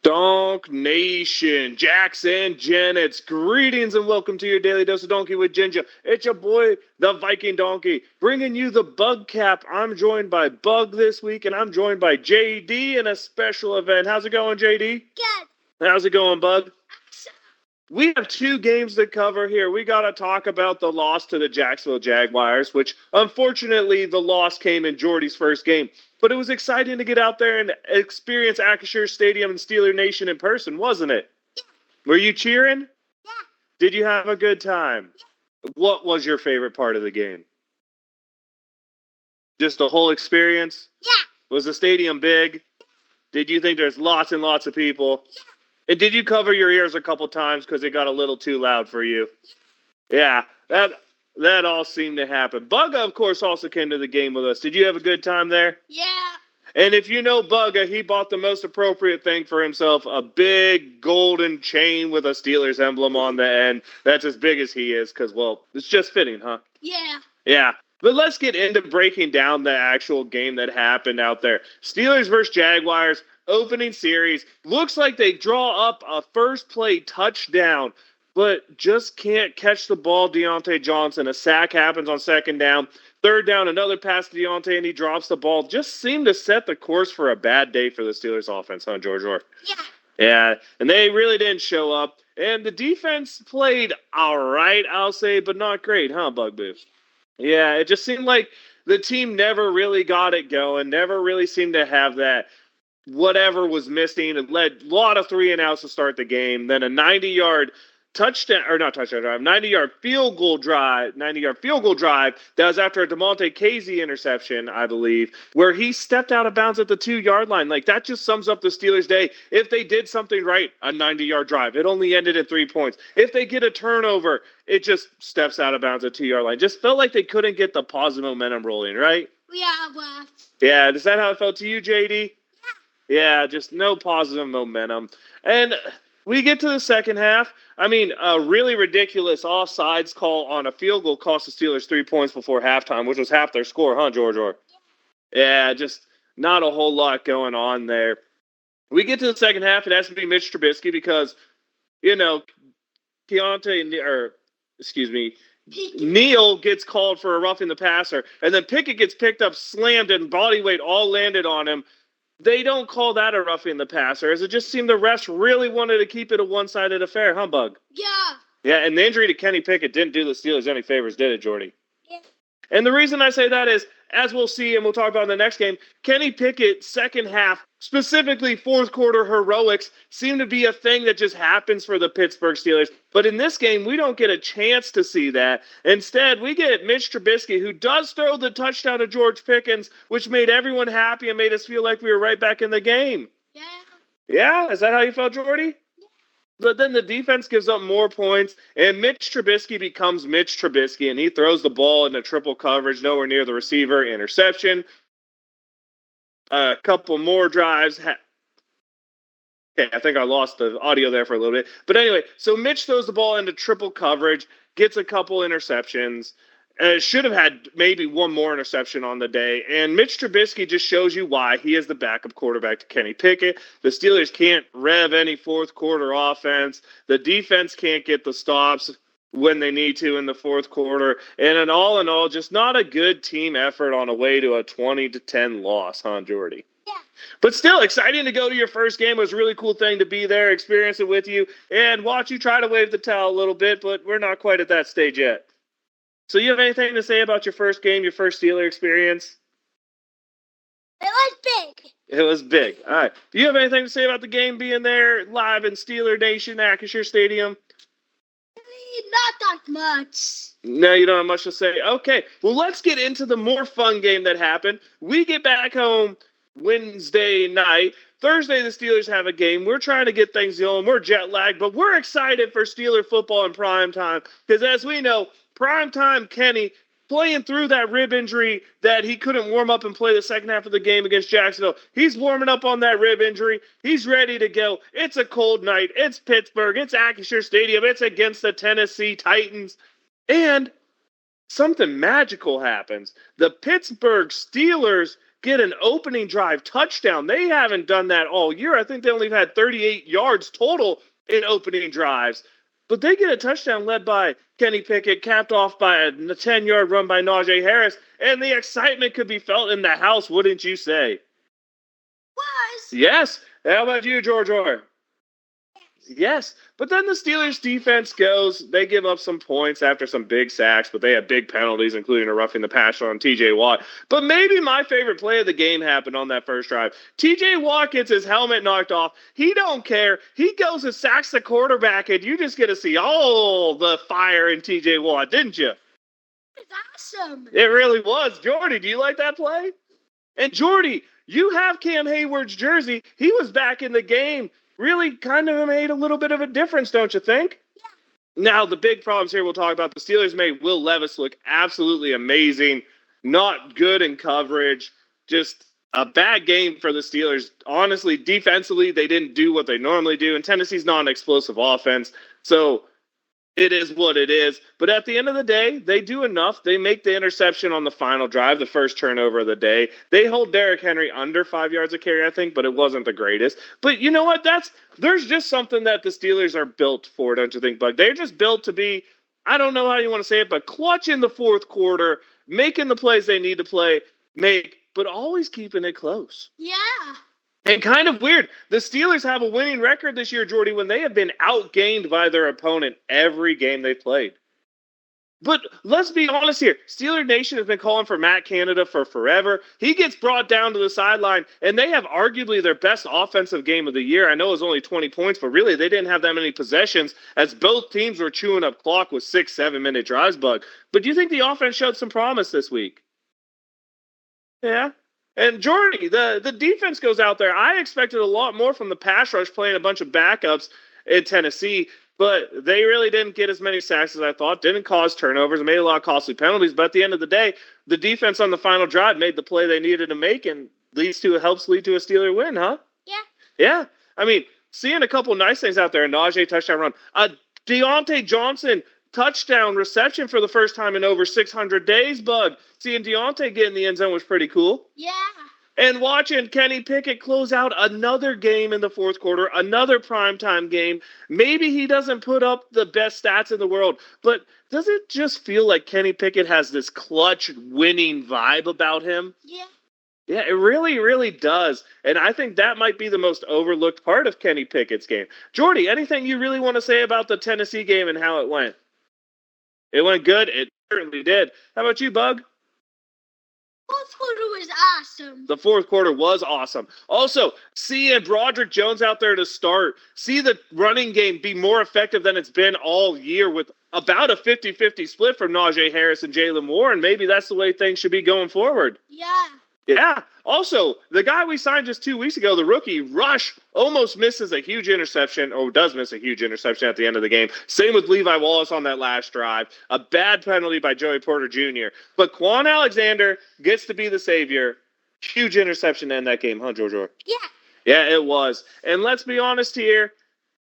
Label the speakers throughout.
Speaker 1: Donk Nation, Jackson, Janet's, greetings and welcome to your Daily Dose of Donkey with Ginger. It's your boy, the Viking Donkey, bringing you the Bugcap. I'm joined by Bug this week, and I'm joined by JD in a special event. How's it going, JD?
Speaker 2: Good.
Speaker 1: How's it going, Bug? We have two games to cover here. We got to talk about the loss to the Jacksonville Jaguars, which unfortunately the loss came in Jordy's first game. But it was exciting to get out there and experience Acrisure Stadium and Steeler Nation in person, wasn't it?
Speaker 2: Yeah.
Speaker 1: Were you cheering?
Speaker 2: Yeah.
Speaker 1: Did you have a good time? Yeah. What was your favorite part of the game? Just the whole experience?
Speaker 2: Yeah.
Speaker 1: Was the stadium big? Yeah. Did you think there's lots and lots of people?
Speaker 2: Yeah.
Speaker 1: And did you cover your ears a couple times because it got a little too loud for you? Yeah, that all seemed to happen. Bugga, of course, also came to the game with us. Did you have a good time there?
Speaker 2: Yeah.
Speaker 1: And if you know Bugga, he bought the most appropriate thing for himself, a big golden chain with a Steelers emblem on the end. That's as big as he is because, well, it's just fitting, huh?
Speaker 2: Yeah.
Speaker 1: Yeah. But let's get into breaking down the actual game that happened out there. Steelers versus Jaguars, opening series. Looks like they draw up a first play touchdown, but just can't catch the ball, Deontay Johnson. A sack happens on second down. Third down, another pass to Deontay, and he drops the ball. Just seemed to set the course for a bad day for the Steelers offense, huh, George?
Speaker 2: Yeah.
Speaker 1: Yeah, and they really didn't show up. And the defense played all right, I'll say, but not great, huh, Bugboo? Yeah, it just seemed like the team never really got it going, never really seemed to have that whatever was missing. It led a lot of 3-and-outs to start the game. Then a 90-yard touchdown, or not touchdown drive, 90-yard field goal drive that was after a DeMonte Casey interception, I believe, where he stepped out of bounds at the 2-yard line. Like, that just sums up the Steelers' day. If they did something right, a 90-yard drive, it only ended at 3 points. If they get a turnover, it just steps out of bounds at 2-yard line. Just felt like they couldn't get the positive momentum rolling, right?
Speaker 2: Yeah.
Speaker 1: Yeah, is that how it felt to you, JD? Yeah, just no positive momentum. And we get to the second half. I mean, a really ridiculous offsides call on a field goal cost the Steelers 3 points before halftime, which was half their score, huh, George? Yeah, just not a whole lot going on there. We get to the second half. It has to be Mitch Trubisky because, Neil gets called for a roughing the passer, and then Pickett gets picked up, slammed, and body weight all landed on him. They don't call that a roughing the passer, as it just seemed the refs really wanted to keep it a one-sided affair, huh, Bug?
Speaker 2: Yeah.
Speaker 1: Yeah, and the injury to Kenny Pickett didn't do the Steelers any favors, did it, Jordy?
Speaker 2: Yeah.
Speaker 1: And the reason I say that is, as we'll see and we'll talk about in the next game, Kenny Pickett, second half, specifically fourth quarter heroics, seem to be a thing that just happens for the Pittsburgh Steelers. But in this game, we don't get a chance to see that. Instead, we get Mitch Trubisky, who does throw the touchdown to George Pickens, which made everyone happy and made us feel like we were right back in the game.
Speaker 2: Yeah.
Speaker 1: Yeah? Is that how you felt, Jordy? But then the defense gives up more points, and Mitch Trubisky becomes Mitch Trubisky, and he throws the ball into triple coverage, nowhere near the receiver, interception. A couple more drives. Okay, I think I lost the audio there for a little bit. But anyway, so Mitch throws the ball into triple coverage, gets a couple interceptions. Should have had maybe one more interception on the day. And Mitch Trubisky just shows you why he is the backup quarterback to Kenny Pickett. The Steelers can't rev any fourth quarter offense. The defense can't get the stops when they need to in the fourth quarter. And in all, just not a good team effort on a way to a 20-10 loss, huh, Jordy?
Speaker 2: Yeah.
Speaker 1: But still, exciting to go to your first game. It was a really cool thing to be there, experience it with you, and watch you try to wave the towel a little bit, but we're not quite at that stage yet. So you have anything to say about your first game, your first Steeler experience?
Speaker 2: It was big.
Speaker 1: It was big. All right. Do you have anything to say about the game being there live in Steeler Nation, Acrisure Stadium?
Speaker 2: Not that much.
Speaker 1: No, you don't have much to say. Okay. Well, let's get into the more fun game that happened. We get back home Wednesday night. Thursday, the Steelers have a game. We're trying to get things going. We're jet lagged, but we're excited for Steeler football in prime time because, as we know, primetime Kenny playing through that rib injury that he couldn't warm up and play the second half of the game against Jacksonville. He's warming up on that rib injury. He's ready to go. It's a cold night. It's Pittsburgh. It's Acrisure Stadium. It's against the Tennessee Titans. And something magical happens. The Pittsburgh Steelers get an opening drive touchdown. They haven't done that all year. I think they only had 38 yards total in opening drives. But they get a touchdown led by Kenny Pickett, capped off by a 10-yard run by Najee Harris, and the excitement could be felt in the house, wouldn't you say?
Speaker 2: Was.
Speaker 1: Yes. How about you, George Orr? Yes, but then the Steelers defense goes, they give up some points after some big sacks, but they have big penalties, including a roughing the passer on TJ Watt. But maybe my favorite play of the game happened on that first drive. TJ Watt gets his helmet knocked off. He don't care. He goes and sacks the quarterback, and you just get to see all the fire in TJ Watt, didn't you?
Speaker 2: It's awesome.
Speaker 1: It really was. Jordy, do you like that play? And Jordy, you have Cam Hayward's jersey. He was back in the game. Really kind of made a little bit of a difference, don't you think? Yeah. Now, the big problems here we'll talk about. The Steelers made Will Levis look absolutely amazing. Not good in coverage. Just a bad game for the Steelers. Honestly, defensively, they didn't do what they normally do. And Tennessee's not an explosive offense. So it is what it is. But at the end of the day, they do enough. They make the interception on the final drive, the first turnover of the day. They hold Derrick Henry under 5 yards of carry, I think, but it wasn't the greatest. But you know what? There's just something that the Steelers are built for, don't you think, Bug? They're just built to be, I don't know how you want to say it, but clutch in the fourth quarter, making the plays they need to make, but always keeping it close.
Speaker 2: Yeah.
Speaker 1: And kind of weird, the Steelers have a winning record this year, Jordy, when they have been outgained by their opponent every game they've played. But let's be honest here. Steeler Nation has been calling for Matt Canada for forever. He gets brought down to the sideline, and they have arguably their best offensive game of the year. I know it was only 20 points, but really they didn't have that many possessions as both teams were chewing up clock with 6-7 minute drives, Bug. But do you think the offense showed some promise this week? Yeah. And Jordy, the defense goes out there. I expected a lot more from the pass rush playing a bunch of backups in Tennessee, but they really didn't get as many sacks as I thought, didn't cause turnovers, made a lot of costly penalties. But at the end of the day, the defense on the final drive made the play they needed to make and helps lead to a Steeler win, huh?
Speaker 2: Yeah.
Speaker 1: Yeah. I mean, seeing a couple nice things out there, a Najee touchdown run, a Deontay Johnson touchdown reception for the first time in over 600 days, Bug. Seeing Deontay get in the end zone was pretty cool.
Speaker 2: Yeah.
Speaker 1: And watching Kenny Pickett close out another game in the fourth quarter, another primetime game. Maybe he doesn't put up the best stats in the world, but does it just feel like Kenny Pickett has this clutch winning vibe about him?
Speaker 2: Yeah.
Speaker 1: Yeah, it really, really does. And I think that might be the most overlooked part of Kenny Pickett's game. Jordy, anything you really want to say about the Tennessee game and how it went? It went good. It certainly did. How about you, Bug?
Speaker 2: Fourth quarter was awesome.
Speaker 1: The fourth quarter was awesome. Also, seeing Broderick Jones out there to start, see the running game be more effective than it's been all year with about a 50-50 split from Najee Harris and Jalen Warren. Maybe that's the way things should be going forward.
Speaker 2: Yeah.
Speaker 1: Yeah. Also, the guy we signed just 2 weeks ago, the rookie, Rush, almost misses a huge interception, or does miss a huge interception at the end of the game. Same with Levi Wallace on that last drive. A bad penalty by Joey Porter Jr. But Quan Alexander gets to be the savior. Huge interception to end that game, huh, George?
Speaker 2: Yeah.
Speaker 1: Yeah, it was. And let's be honest here,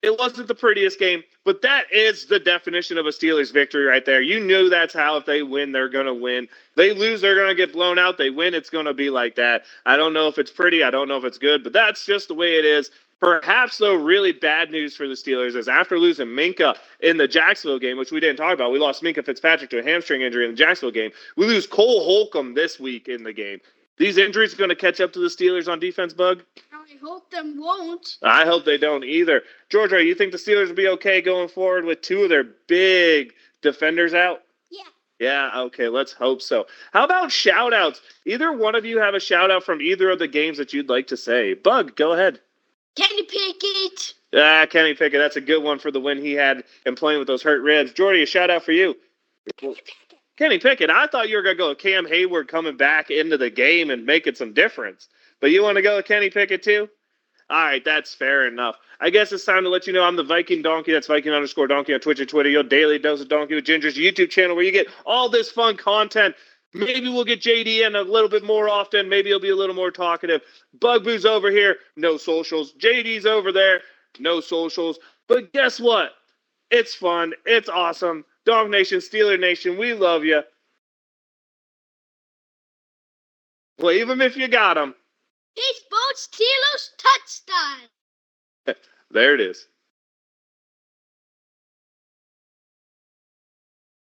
Speaker 1: it wasn't the prettiest game, but that is the definition of a Steelers victory right there. You knew that's how if they win, they're going to win. They lose, they're going to get blown out. They win, it's going to be like that. I don't know if it's pretty. I don't know if it's good, but that's just the way it is. Perhaps, though, really bad news for the Steelers is after losing Minkah in the Jacksonville game, which we didn't talk about, we lost Minkah Fitzpatrick to a hamstring injury in the Jacksonville game. We lose Cole Holcomb this week in the game. These injuries are going to catch up to the Steelers on defense, Bug?
Speaker 2: I hope them won't.
Speaker 1: I hope they don't either. Georgia, you think the Steelers will be okay going forward with two of their big defenders out?
Speaker 2: Yeah.
Speaker 1: Yeah, okay, let's hope so. How about shout-outs? Either one of you have a shout-out from either of the games that you'd like to say. Bug, go ahead.
Speaker 2: Kenny Pickett.
Speaker 1: Kenny Pickett, that's a good one for the win he had in playing with those hurt ribs. Jordy, a shout-out for you. Kenny Pickett, I thought you were going to go with Cam Hayward coming back into the game and making some difference. But you want to go with Kenny Pickett too? All right, that's fair enough. I guess it's time to let you know I'm the Viking Donkey. That's Viking_Donkey on Twitch and Twitter. Your daily dose of Donkey with Ginger's YouTube channel where you get all this fun content. Maybe we'll get JD in a little bit more often. Maybe he'll be a little more talkative. Bugboo's over here. No socials. JD's over there. No socials. But guess what? It's fun. It's awesome. Dog Nation, Steeler Nation, we love you. Leave him if you got him.
Speaker 2: He's Boat Steelers touchdown.
Speaker 1: There it is.